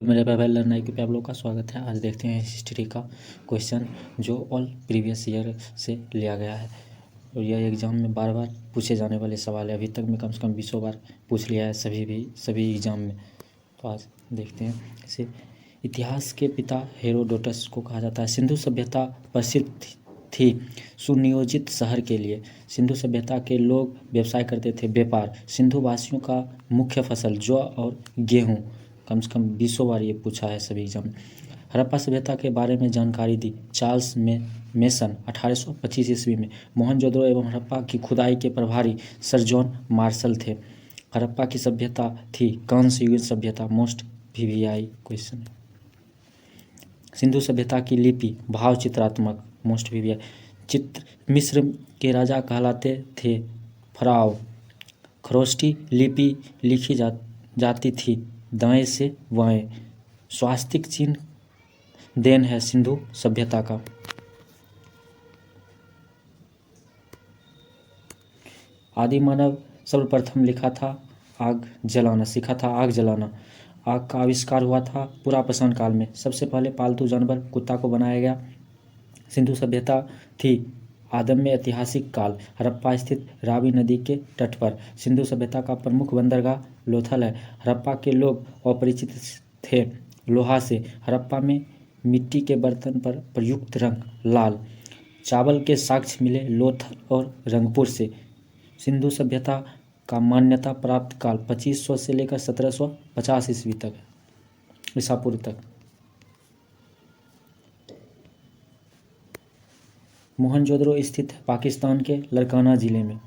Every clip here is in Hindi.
मेरे पहले लर्नर पे आप लोग का स्वागत है। आज देखते हैं हिस्ट्री का क्वेश्चन जो ऑल प्रीवियस ईयर से लिया गया है और यह एग्ज़ाम में बार बार पूछे जाने वाले सवाल है। अभी तक में कम से कम 20 बार पूछ लिया है सभी एग्ज़ाम में। तो आज देखते हैं इसे। इतिहास के पिता हेरोडोटस को कहा जाता है। सिंधु सभ्यता प्रसिद्ध थी सुनियोजित शहर के लिए। सिंधु सभ्यता के लोग व्यवसाय करते थे, व्यापार। सिंधु वासियों का मुख्य फसल जौ और गेहूँ। कम से कम 20 बार ये पूछा है सभी एग्जाम में। हड़प्पा सभ्यता के बारे में जानकारी दी चार्ल्स मेसन 1825 ईस्वी में। मोहनजोदड़ो एवं हड़प्पा की खुदाई के प्रभारी सर जॉन मार्शल थे। हड़प्पा की सभ्यता थी कांस्य युगीन सभ्यता। Most VVI question. सिंधु सभ्यता की लिपि भाव चित्रात्मक। Most VVI. चित्र मिस्र के राजा कहलाते थे फराव। खरोष्टी लिपि लिखी जाती थी दाएं से बाएं। स्वास्तिक चिन्ह देन है सिंधु सभ्यता का। आदि मानव सर्वप्रथम सीखा था आग जलाना। आग का आविष्कार हुआ था पुरापाषाण काल में। सबसे पहले पालतू जानवर कुत्ता को बनाया गया। सिंधु सभ्यता थी आदम्य ऐतिहासिक काल। हड़प्पा स्थित रावी नदी के तट पर। सिंधु सभ्यता का प्रमुख बंदरगाह लोथल है। हड़प्पा के लोग अपरिचित थे लोहा से। हड़प्पा में मिट्टी के बर्तन पर प्रयुक्त रंग लाल। चावल के साक्ष्य मिले लोथल और रंगपुर से। सिंधु सभ्यता का मान्यता प्राप्त काल 2500 से लेकर 1750 ईस्वी तक ईसा पूर्व तक। मोहनजोदड़ो स्थित है पाकिस्तान के लड़काना जिले में।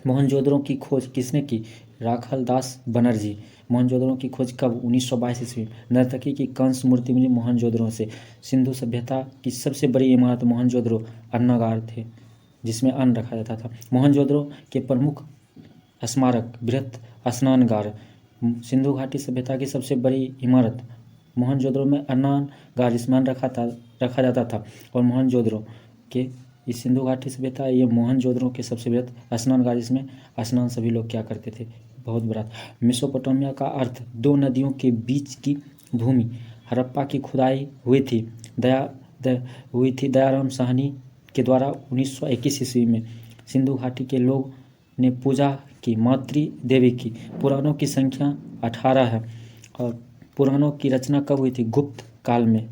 मोहनजोदड़ो की खोज किसने की? राखाल दास बनर्जी। मोहनजोदड़ो की खोज कब? 1922 ईस्वी में। नर्तकी की कांस्य मूर्ति मिली मोहनजोदड़ो से। सिंधु सभ्यता की सबसे बड़ी इमारत मोहनजोदड़ो अन्नागार थे जिसमें अन्न रखा जाता था। मोहनजोदड़ो के प्रमुख स्मारक बृहत स्नानगार। सिंधु घाटी सभ्यता की सबसे बड़ी इमारत मोहनजोदड़ो में अन्नागार जिसमें अन्न रखा जाता था। और मोहनजोदड़ो के इस सिंधु घाटी सभ्यता ये मोहनजोदड़ो के सबसे बृहत स्नानगार जिसमें स्नान सभी लोग क्या करते थे, बहुत बड़ा। मेसोपोटामिया का अर्थ दो नदियों के बीच की भूमि। हड़प्पा की खुदाई हुई थी दयाराम साहनी के द्वारा 1921 ईस्वी में। सिंधु घाटी के लोग ने पूजा की मातृ देवी की। पुराणों की संख्या 18 है और पुराणों की रचना कब हुई थी? गुप्त काल में।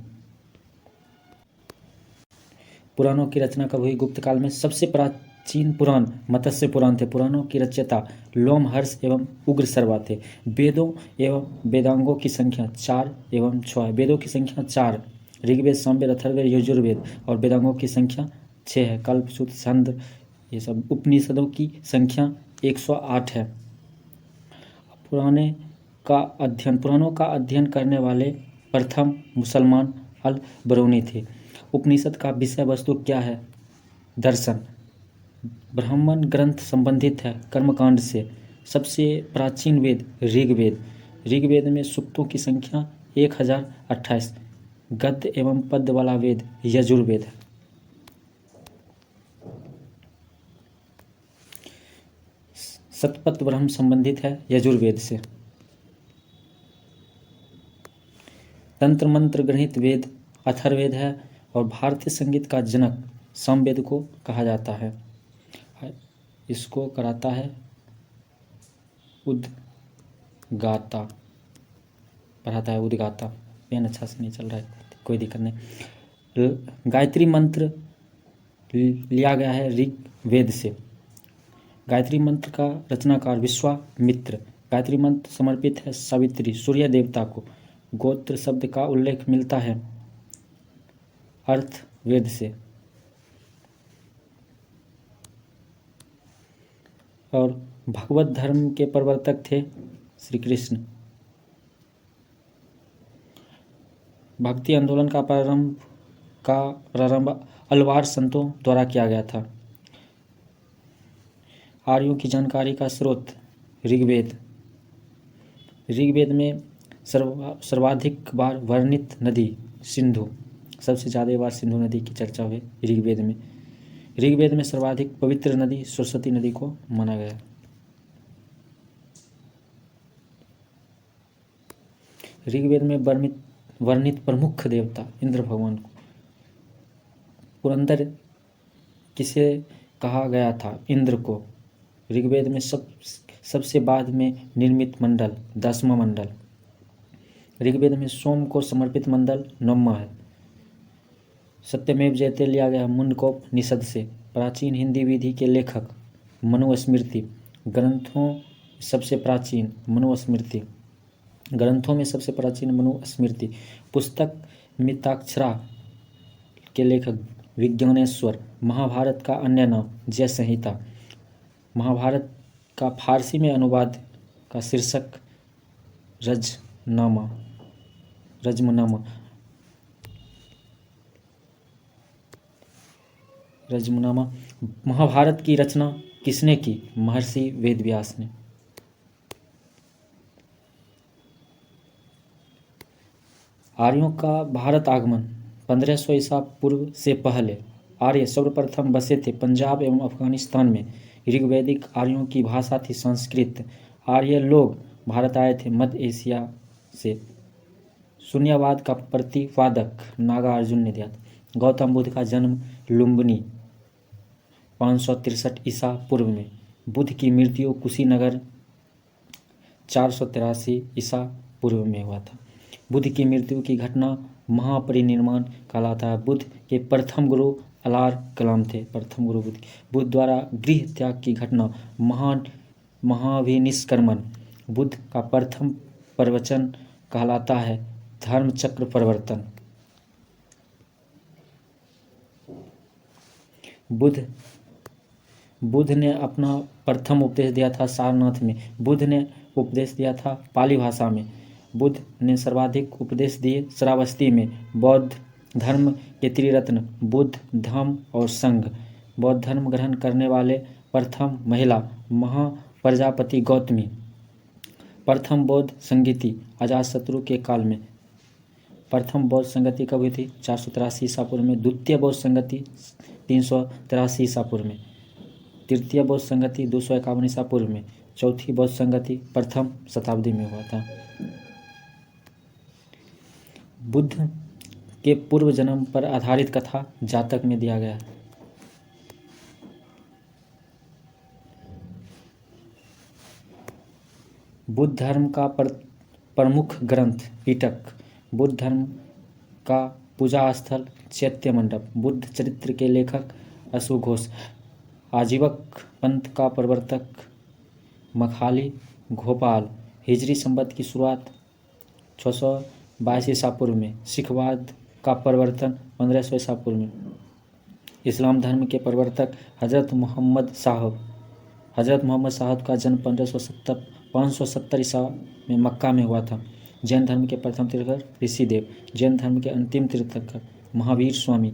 पुराणों की रचना कब हुई? गुप्त काल में। सबसे प्राचीन पुराण मत्स्य पुराण थे। पुराणों की रचयिता लोमहर्ष एवं उग्रशर्वा थे। वेदों एवं वेदांगों की संख्या 4 एवं 6 है। वेदों की संख्या 4 ऋग्वेद, सामवेद, अथर्ववेद, यजुर्वेद और वेदांगों की संख्या 6 है। कल्प, सूत्र, छंद ये सब। उपनिषदों की संख्या 108 है। पुराणों का अध्ययन करने वाले प्रथम मुसलमान अल बरूनी थे। उपनिषद का विषय वस्तु क्या है? दर्शन। ब्राह्मण ग्रंथ संबंधित है कर्मकांड से। सबसे प्राचीन वेद ऋग्वेद। ऋग्वेद में सूक्तों की संख्या 1028। गद्य एवं पद्य वाला वेद यजुर्वेद है। शतपथ ब्रह्म संबंधित है यजुर्वेद से। तंत्र मंत्र गृहीत वेद अथर्ववेद है और भारतीय संगीत का जनक सामवेद को कहा जाता है। इसको कराता है उद्गाता, पढ़ाता है उद्गाता। पेन अच्छा से नहीं चल रहा है, कोई दिक्कत नहीं। गायत्री मंत्र लिया गया है ऋग्वेद से। गायत्री मंत्र का रचनाकार विश्वामित्र। गायत्री मंत्र समर्पित है सावित्री सूर्य देवता को। गोत्र शब्द का उल्लेख मिलता है अर्थवेद से। और भगवत धर्म के प्रवर्तक थे श्री कृष्ण। भक्ति आंदोलन का प्रारंभ अलवार संतों द्वारा किया गया था। आर्यों की जानकारी का स्रोत ऋग्वेद। ऋग्वेद में सर्वाधिक बार वर्णित नदी सिंधु। सबसे ज़्यादा बार सिंधु नदी की चर्चा हुई ऋग्वेद में। ऋग्वेद में सर्वाधिक पवित्र नदी सरस्वती नदी को माना गया। ऋग्वेद में वर्णित प्रमुख देवता इंद्र भगवान को। पुरंदर किसे कहा गया था? इंद्र को। ऋग्वेद में सबसे बाद में निर्मित मंडल 10वां मंडल। ऋग्वेद में सोम को समर्पित मंडल 9वां है। सत्यमेव जयते लिया गया मुंडकोपनिषद से। प्राचीन हिंदी विधि के लेखक मनुस्मृति। ग्रंथों सबसे प्राचीन मनुस्मृति। ग्रंथों में सबसे प्राचीन मनुस्मृति। पुस्तक मिताक्षरा के लेखक विज्ञानेश्वर। महाभारत का अन्य नाम जय संहिता। महाभारत का फारसी में अनुवाद का शीर्षक रजमनामा। महाभारत की रचना किसने की? महर्षि वेदव्यास ने। आर्यों का भारत आगमन 1500 ईसा पूर्व से पहले आर्य सर्वप्रथम बसे थे पंजाब एवं अफगानिस्तान में। ऋग्वैदिक आर्यों की भाषा थी संस्कृत। आर्य लोग भारत आए थे मध्य एशिया से। शून्यवाद का प्रतिपादक नागार्जुन ने दिया था। गौतम बुद्ध का जन्म लुम्बिनी 563 ईसा पूर्व में। बुद्ध की मृत्यु कुशीनगर 483 ईसा पूर्व में हुआ था। बुद्ध की मृत्यु की घटना महापरिनिर्वाण कहलाता है। बुद्ध के प्रथम गुरु अलार कलाम थे। प्रथम गुरु बुद्ध द्वारा गृह त्याग की घटना महाभिनिष्क्रमण। बुद्ध का प्रथम प्रवचन कहलाता है धर्मचक्र प्रवर्तन। बुद्ध ने अपना प्रथम उपदेश दिया था सारनाथ में। बुद्ध ने उपदेश दिया था पाली भाषा में। बुद्ध ने सर्वाधिक उपदेश दिए श्रावस्ती में। बौद्ध धर्म के त्रिरत्न बुद्ध, धम्म और संघ। बौद्ध धर्म ग्रहण करने वाले प्रथम महिला महाप्रजापति गौतमी। प्रथम बौद्ध संगति अजातशत्रु के काल में। प्रथम बौद्ध संगति कब हुई थी? 483 ईसा पूर्व में। द्वितीय बौद्ध संगति 383 ईसा पूर्व में। तृतीय बौद्ध संगति 251 ईसा पूर्व में। चौथी बौद्ध संगति प्रथम शताब्दी में हुआ था। बुद्ध के पूर्व जन्म पर आधारित कथा जातक में दिया गया है। बुद्ध धर्म का प्रमुख ग्रंथ पिटक। बुद्ध धर्म का पूजा स्थल चैत्य मंडप। बुद्ध चरित्र के लेखक अश्वघोष। आजीवक पंथ का प्रवर्तक मखाली गोपाल। हिजरी संवत की शुरुआत 622 ईसा पूर्व में। सिखवाद का प्रवर्तन 1500 ईसा पूर्व में। इस्लाम धर्म के प्रवर्तक हजरत मोहम्मद साहब का जन्म 570 ईसा में मक्का में हुआ था। जैन धर्म के प्रथम तीर्थंकर ऋषिदेव। जैन धर्म के अंतिम तीर्थंकर महावीर स्वामी।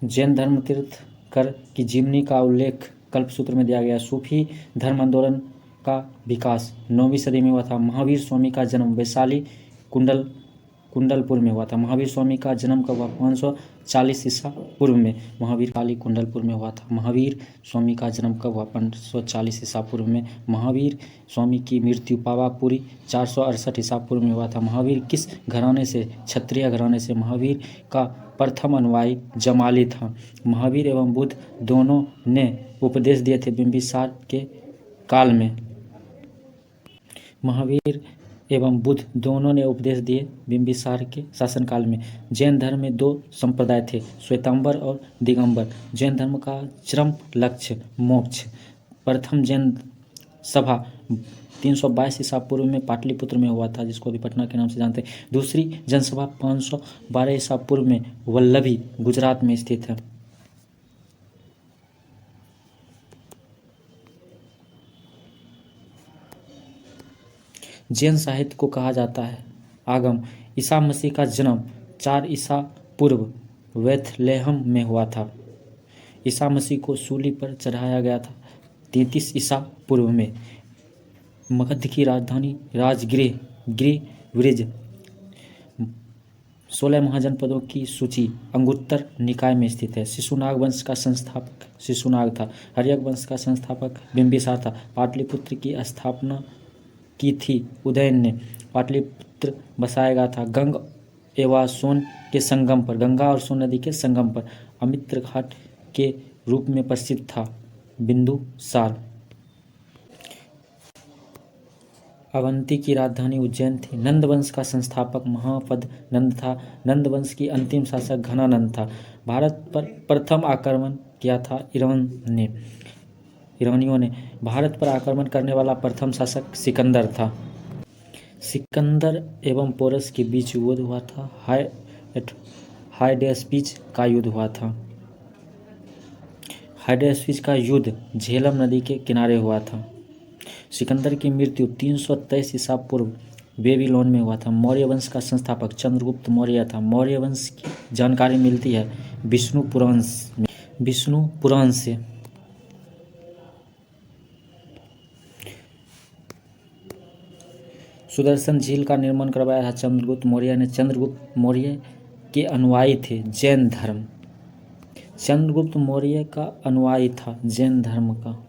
जैन धर्म तीर्थंकर की जीवनी का उल्लेख कल्पसूत्र में दिया गया। सूफी धर्म आंदोलन का विकास 9वीं सदी में हुआ था। महावीर स्वामी का जन्म वैशाली कुंडलपुर में हुआ था। महावीर स्वामी का जन्म कब हुआ? 540 ईसा पूर्व में। महावीर काली कुंडलपुर में हुआ था। महावीर स्वामी का जन्म कब हुआ? 540 ईसा पूर्व में। महावीर स्वामी की मृत्यु पावापुरी 468 ईसा पूर्व में हुआ था। महावीर किस घराने से? क्षत्रिय घराने से। महावीर का प्रथम अनुयायी जमाली था। महावीर एवं बुद्ध दोनों ने उपदेश दिए थे बिंबिसार के काल में। महावीर एवं बुद्ध दोनों ने उपदेश दिए बिंबिसार के शासनकाल में। जैन धर्म में 2 संप्रदाय थे, श्वेतांबर और दिगंबर। जैन धर्म का चरम लक्ष्य मोक्ष। प्रथम जैन सभा 322 ईसा पूर्व में पाटलिपुत्र में हुआ था, जिसको अभी पटना के नाम से जानते हैं। दूसरी जनसभा 512 ईसा पूर्व में वल्लभी गुजरात में स्थित है। जैन साहित्य को कहा जाता है आगम। ईसा मसीह का जन्म 4 ईसा पूर्व बेथलेहम में हुआ था। ईसा मसीह को सूली पर चढ़ाया गया था 33 ईसा पूर्व में। मगध की राजधानी राजगृह ब्रिज 16 महाजनपदों की सूची अंगुत्तर निकाय में स्थित है। शिशुनाग वंश का संस्थापक शिशुनाग था। हर्यक वंश का संस्थापक बिंबिसार था। पाटलिपुत्र की स्थापना की थी उदयन ने। पाटलिपुत्र बसाया गया था गंग एवं सोन के संगम पर, गंगा और सोन नदी के संगम पर। अमित्र घाट के रूप में प्रसिद्ध था बिंदुसार। अवंती की राजधानी उज्जैन थी। नंद वंश का संस्थापक महापद नंद था। नंद वंश की अंतिम शासक घनानंद था। भारत पर प्रथम आक्रमण किया था ईरानियों ने। भारत पर आक्रमण करने वाला प्रथम शासक सिकंदर था। सिकंदर एवं पोरस के बीच युद्ध हुआ था। हाइडेस्पिच का युद्ध हुआ था। हाइडेस्पिच का युद्ध झेलम नदी के किनारे हुआ था। सिकंदर की मृत्यु 323 ईसा पूर्व बेबीलोन में हुआ था। मौर्य वंश का संस्थापक चंद्रगुप्त मौर्य था। मौर्य वंश की जानकारी मिलती है विष्णु पुराण से। सुदर्शन झील का निर्माण करवाया था चंद्रगुप्त मौर्य ने। चंद्रगुप्त मौर्य के अनुयायी थे जैन धर्म। चंद्रगुप्त मौर्य का अनुयायी था जैन धर्म का।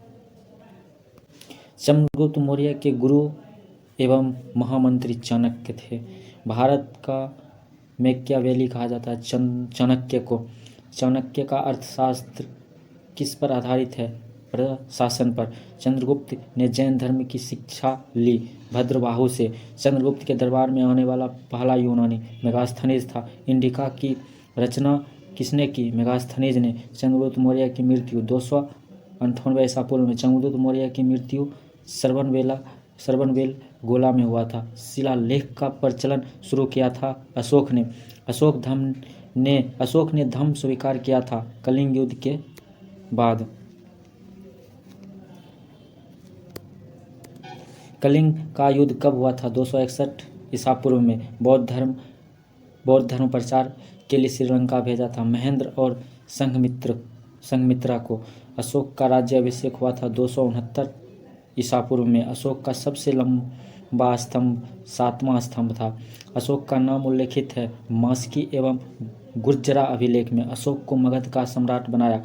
चंद्रगुप्त मौर्य के गुरु एवं महामंत्री चाणक्य थे। भारत का मैकियावेली कहा जाता है चाणक्य को। चाणक्य का अर्थशास्त्र किस पर आधारित है? प्रशासन पर। चंद्रगुप्त ने जैन धर्म की शिक्षा ली भद्रबाहु से। चंद्रगुप्त के दरबार में आने वाला पहला यूनानी मेगास्थनीज था। इंडिका की रचना किसने की? मेगास्थनीज ने। चंद्रगुप्त मौर्य की मृत्यु 298 ईसा पूर्व में। चंद्रगुप्त मौर्य की मृत्यु सरबनबेल गोला में हुआ था। शिलालेख का प्रचलन शुरू किया था अशोक ने। अशोक ने धम्म स्वीकार किया था कलिंग युद्ध के बाद। कलिंग का युद्ध कब हुआ था? 261 ईसा पूर्व में। बौद्ध धर्म प्रचार के लिए श्रीलंका भेजा था महेंद्र और संघमित्रा को। अशोक का राज्याभिषेक हुआ था 269 ईसा पूर्व में। अशोक का सबसे लंबा स्तंभ 7वां स्तंभ था। अशोक का नाम उल्लेखित है मास्की एवं गुर्जरा अभिलेख में। अशोक को मगध का सम्राट बनाया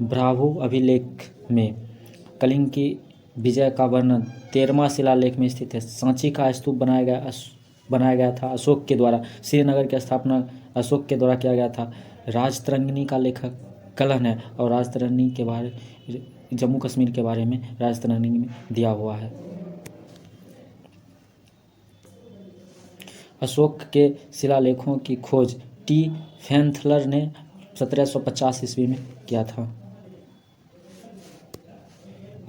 भ्राभु अभिलेख में। कलिंग की विजय का वर्णन 13वां शिलालेख में स्थित है। सांची का स्तूप बनाया गया था अशोक के द्वारा। श्रीनगर की स्थापना अशोक के द्वारा किया गया था। राजतरंगिणी का लेखक कलन है और राजतरंगिणी के बारे जम्मू कश्मीर के बारे में राजतरंगिणी में दिया हुआ है। अशोक के शिलालेखों की खोज टी फैंथलर ने 1750 ईस्वी में किया था।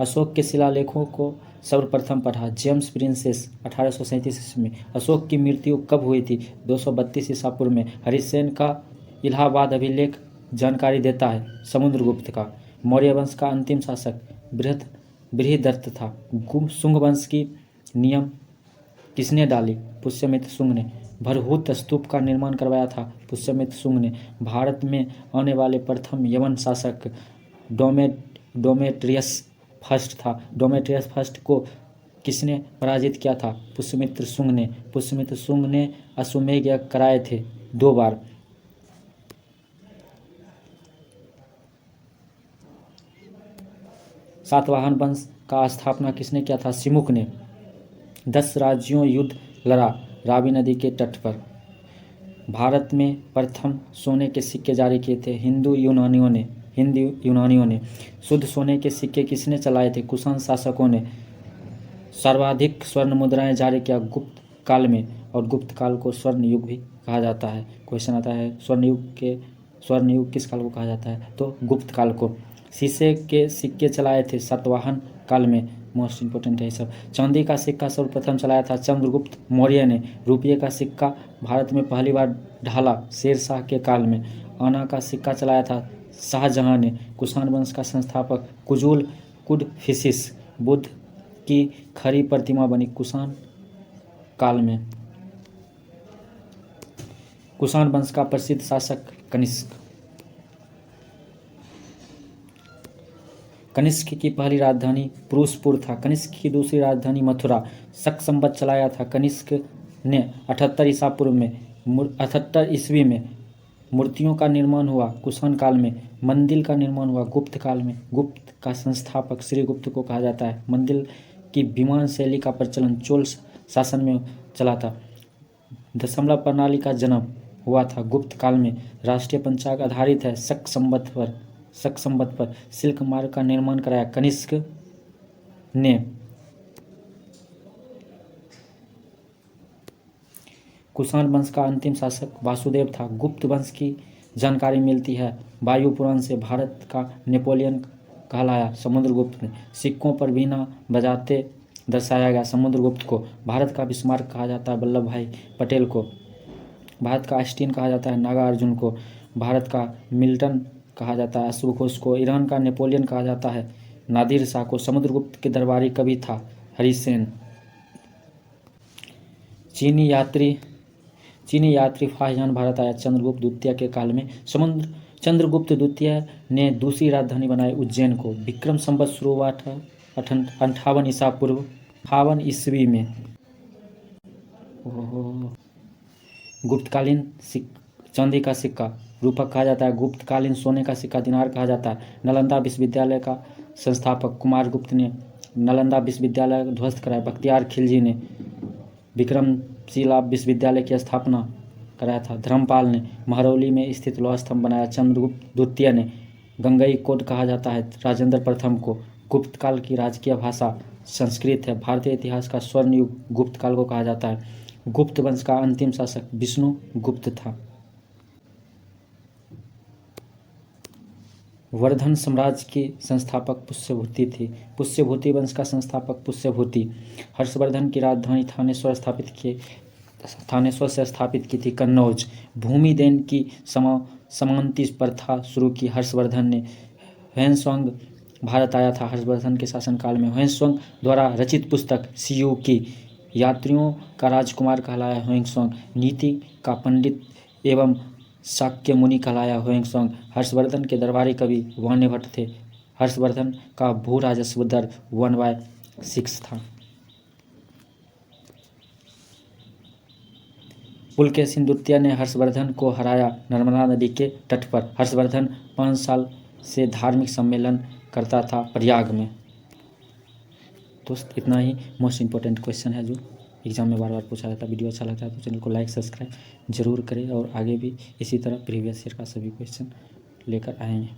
अशोक के शिलालेखों को सर्वप्रथम पढ़ा जेम्स प्रिंसेस 1837 ईस्वी में। अशोक की मृत्यु कब हुई थी? 232 ईसा पूर्व में। हरिसेन का इलाहाबाद अभिलेख जानकारी देता है समुद्रगुप्त का। मौर्य वंश का अंतिम शासक बृहदत्त था। शुंग वंश की नियम किसने डाली? पुष्यमित्र शुंग ने। भरहुत स्तूप का निर्माण करवाया था पुष्यमित्र शुंग ने। भारत में आने वाले प्रथम यवन शासक डोमेट्रियस फर्स्ट था। डोमेट्रियस फर्स्ट को किसने पराजित किया था? पुष्यमित्र शुंग ने। पुष्यमित्र शुंग ने अश्वमेध यज्ञ कराए थे 2 बार। सातवाहन वंश का स्थापना किसने किया था? सिमुक ने। 10 राज्यों युद्ध लड़ा रावी नदी के तट पर। भारत में प्रथम सोने के सिक्के जारी किए थे हिंदू यूनानियों ने। शुद्ध सोने के सिक्के किसने चलाए थे? कुषाण शासकों ने। सर्वाधिक स्वर्ण मुद्राएं जारी किया गुप्त काल में, और गुप्त काल को स्वर्ण युग भी कहा जाता है। क्वेश्चन आता है स्वर्ण युग किस काल को कहा जाता है? तो गुप्त काल को। शीशे के सिक्के चलाए थे सातवाहन काल में। मोस्ट इंपोर्टेंट है सब। चांदी का सिक्का सर्वप्रथम चलाया था चंद्रगुप्त मौर्य ने। रुपये का सिक्का भारत में पहली बार ढाला शेरशाह के काल में। आना का सिक्का चलाया था शाहजहां ने। कुषाण वंश का संस्थापक कुडफिसिस। बुद्ध की खरी प्रतिमा बनी कुषाण काल में। कुषाण वंश का प्रसिद्ध शासक कनिष्क। कनिष्क की पहली राजधानी पुरुषपुर था। कनिष्क की दूसरी राजधानी मथुरा। शक संवत चलाया था कनिष्क ने 78 ईसा पूर्व में। 78 ईस्वी में मूर्तियों का निर्माण हुआ कुषाण काल में। मंदिर का निर्माण हुआ गुप्त काल में। गुप्त का संस्थापक श्रीगुप्त को कहा जाता है। मंदिर की विमान शैली का प्रचलन चोल शासन में चला था। दशमलव प्रणाली का जन्म हुआ था गुप्त काल में। राष्ट्रीय पंचांग आधारित है शक संवत पर। सिल्क मार्ग का निर्माण कराया कनिष्क ने। कुषाण वंश का अंतिम शासक वासुदेव था। गुप्त वंश की जानकारी मिलती है वायु पुराण से। भारत का नेपोलियन कहलाया समुद्रगुप्त ने। सिक्कों पर वीणा बजाते दर्शाया गया समुद्रगुप्त को। भारत का बिस्मार्क कहा जाता है वल्लभ भाई पटेल को। भारत का आइंस्टीन कहा जाता है नागार्जुन को। भारत का मिल्टन कहा जाता है अश्व घोष को। ईरान का नेपोलियन कहा जाता है नादिर शाह को। समुद्रगुप्त के दरबारी कवि था हरिसेन। चीनी यात्री फाहियान भारत आया चंद्रगुप्त द्वितीय के काल में। चंद्रगुप्त द्वितीय ने दूसरी राजधानी बनाई उज्जैन को। विक्रम संवत शुरू हुआ था 58 ईसा पूर्व 58 ईस्वी में। गुप्तकालीन चांदी का सिक्का रूपक कहा जाता है। गुप्तकालीन सोने का सिक्का दिनार कहा जाता है। नालंदा विश्वविद्यालय का संस्थापक कुमारगुप्त ने नालंदा विश्वविद्यालय ध्वस्त कराया। बख्तियार खिलजी ने विक्रमशिला विश्वविद्यालय की स्थापना कराया था। धर्मपाल ने महरौली में स्थित लौह स्तंभ बनाया। चंद्रगुप्त द्वितीय ने गंगई कोट कहा जाता है राजेंद्र प्रथम को। गुप्त काल की राजकीय भाषा संस्कृत है। भारतीय इतिहास का स्वर्ण युग गुप्त काल को कहा जाता है। गुप्त वंश का अंतिम शासक विष्णुगुप्त था। वर्धन साम्राज्य की संस्थापक पुष्यभूति थी। पुष्यभूति वंश का संस्थापक पुष्यभूति। हर्षवर्धन की राजधानी थानेश्वर से स्थापित की थी कन्नौज। भूमि देन की समानती प्रथा शुरू की हर्षवर्धन ने। ह्वेनसांग भारत आया था हर्षवर्धन के शासनकाल में। ह्वेनसांग द्वारा रचित पुस्तक सीयू की यात्रियों का राजकुमार कहलाया ह्वेनसांग। नीति का पंडित एवं शाक्य मुनि कहलाया ह्वेनसांग। हर्षवर्धन के दरबारी कवि वाण्यभट्ट थे। हर्षवर्धन का भू राजस्व दर 1/6 था। पुलकेशिन द्वितीय ने हर्षवर्धन को हराया नर्मदा नदी के तट पर। हर्षवर्धन 5 साल से धार्मिक सम्मेलन करता था प्रयाग में। दोस्त इतना ही मोस्ट इम्पोर्टेंट क्वेश्चन है जो एग्जाम में बार बार पूछा जाता है। वीडियो अच्छा लगता है तो चैनल को लाइक सब्सक्राइब जरूर करें और आगे भी इसी तरह प्रीवियस ईयर का सभी क्वेश्चन लेकर आएंगे।